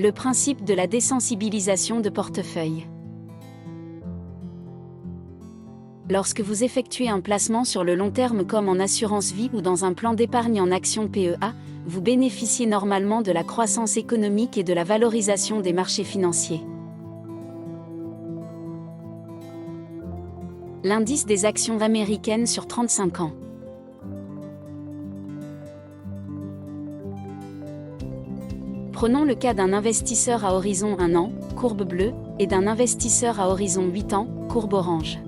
Le principe de la désensibilisation de portefeuille. Lorsque vous effectuez un placement sur le long terme comme en assurance vie ou dans un plan d'épargne en actions PEA, vous bénéficiez normalement de la croissance économique et de la valorisation des marchés financiers. L'indice des actions américaines sur 35 ans. Prenons le cas d'un investisseur à horizon 1 an, courbe bleue, et d'un investisseur à horizon 8 ans, courbe orange.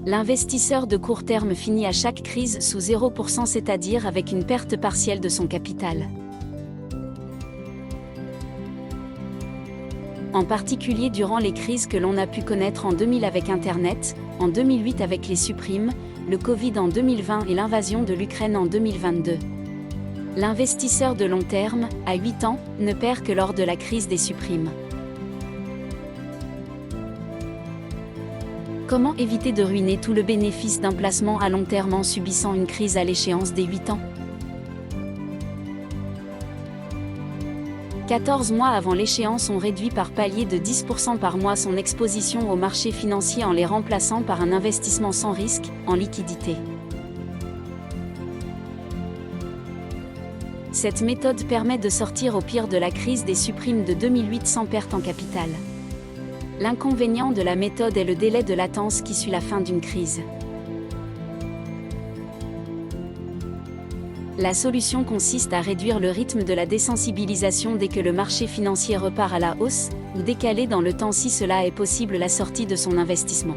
L'investisseur de court terme finit à chaque crise sous 0%, c'est-à-dire avec une perte partielle de son capital. En particulier durant les crises que l'on a pu connaître en 2000 avec Internet, en 2008 avec les supprimes, le Covid en 2020 et l'invasion de l'Ukraine en 2022. L'investisseur de long terme, à 8 ans, ne perd que lors de la crise des supprimes. Comment éviter de ruiner tout le bénéfice d'un placement à long terme en subissant une crise à l'échéance des 8 ans ? 14 mois avant l'échéance, on réduit par palier de 10% par mois son exposition aux marchés financiers en les remplaçant par un investissement sans risque, en liquidité. Cette méthode permet de sortir au pire de la crise des supprimes de 2008 sans perte en capital. L'inconvénient de la méthode est le délai de latence qui suit la fin d'une crise. La solution consiste à réduire le rythme de la désensibilisation dès que le marché financier repart à la hausse, ou décaler dans le temps si cela est possible la sortie de son investissement.